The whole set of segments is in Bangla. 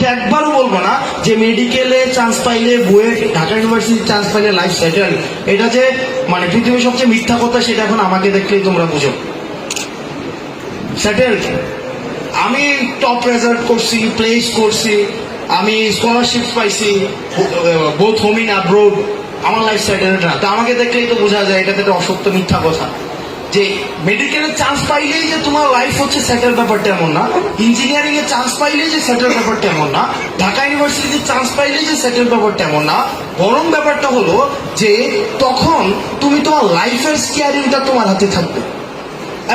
এটা একবারও বলবো না যে মেডিকেলে চান্স পাইলে বুয়েট ঢাকা ইউনিভার্সিটি চান্স পাইলে লাইফ সেটেল। এটা যে মানে পৃথিবীর সবচেয়ে মিথ্যা কথা, সেটা এখন আমাকে দেখলেই তোমরা বুঝো। সেটেল, আমি টপ রেজাল্ট করছি, প্লেস করছি, আমি স্কলারশিপ পাইছি বোথ হোম ইন অ্যাব্রোড, আমার লাইফ সেটেল না। তো আমাকে দেখলেই তো বোঝা যায় এটাতে একটা অসত্য মিথ্যা কথা। যে মেডিকেলের চান্স পাইলেই যে তোমার লাইফ হচ্ছে সেটেল, ব্যাপারটা এমন না। ইঞ্জিনিয়ারিং এর চান্স পাইলেই যে সেটেল, ব্যাপারটা এমন না। ঢাকা ইউনিভার্সিটিতে চান্স পাইলেই যে সেটেল, ব্যাপারটা এমন না। বরং ব্যাপারটা হলো যে তখন তুমি তোমার লাইফের স্টিয়ারিংটা তোমার হাতে থাকবে,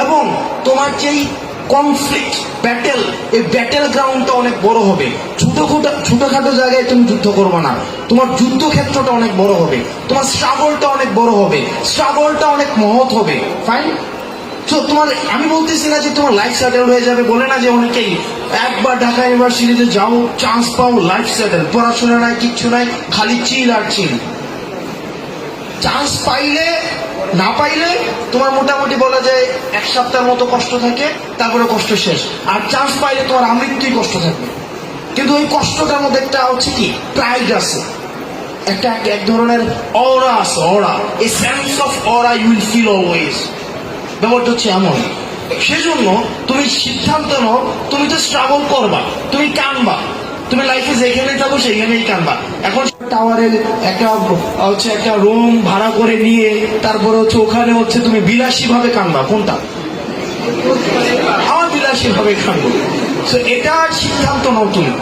এবং তোমার যেই কনফ্লিক্ট ব্যাটেল, এই ব্যাটেল গ্রাউন্ডটা অনেক বড় হবে। ছোটখাটো জায়গায় তুমি যুদ্ধ করবে না, তোমার যুদ্ধক্ষেত্রটা অনেক বড় হবে, তোমার স্ট্রাগলটা অনেক বড় হবে, স্ট্রাগলটা অনেক মহৎ হবে। ফাইন। তো তোমার, আমি বলতেছি না যে তোমার লাইফ সেটেল হয়ে যাবে, বলে না যে অনেকেই একবার ঢাকা ইউনিভার্সিটিতে যাও, চান্স পাও, লাইফ সেটেল, পড়াশোনা নাই, কিচ্ছু নাই, খালি চিল আর চিল। চান্স পাইলে না পাইলে তোমার মোটামুটি বলা যায় এক সপ্তাহের মতো কষ্ট থাকে, তারপরে কষ্ট শেষ। আর চান্স পাইলে তোমার আমৃত্যুই কষ্ট থাকবে। কিন্তু ওই কষ্টটার মধ্যে একটা হচ্ছে কি, প্রাইড আছে, একটা এক ধরনের অরা আছে, aura, a sense of aura you will feel always. ব্যাপারটা হচ্ছে এমন। সেজন্য তুমি সিদ্ধান্ত নাও, তুমি তো স্ট্রাগল করবা, তুমি কানবা, তুমি লাইফে যেখানে যাবো সেখানেই কানবা। এখন টাওয়ারের একটা রুম ভাড়া করে নিয়ে তারপরে ওখানে তুমি বিলাসী ভাবে কানবা, কোনটা? আমার বিলাসী ভাবে কানবো। তো এটা সিদ্ধান্ত নাও তুমি।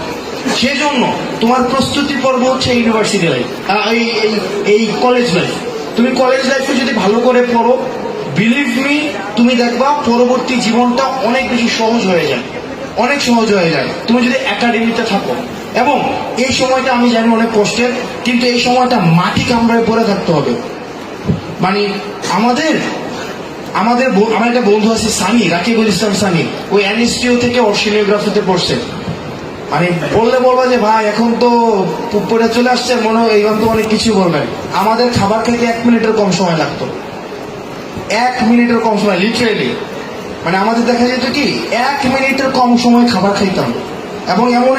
সেজন্য তোমার প্রস্তুতি পর্ব হচ্ছে ইউনিভার্সিটি লাইফ, এই কলেজ লাইফ। তুমি কলেজ লাইফে যদি ভালো করে পড়ো, বিলিভ মি, তুমি দেখবা পরবর্তী জীবনটা অনেক বেশি সহজ হয়ে যায়, অনেক সহজ হয়ে যায় তুমি যদি একাডেমিতে থাকো। এবং এই সময়টা আমি জানি অনেক কষ্টের, কিন্তু এই সময়টা মাটি কামড়ায় পড়ে থাকতে হবে। মানে আমার একটা বন্ধু আছে সানি, রাকিবুল ইসলাম সানি, ওই এনএসটিও থেকে অস্ট্রেলিওগ্রাফিতে পড়ছে। মানে বললে বলবা যে ভাই এখন তো পড়ে চলে আসছে, মনে হয় এইবার তো অনেক কিছু বলবেন। আমাদের খাবার খেতে 1 মিনিটের কম সময় লাগতো, 1 মিনিটের কম সময়, লিটারেলি। মানে আমাদের দেখা যেত কি 1 মিনিটের কম সময় খাবার খাইতাম, এবং এমন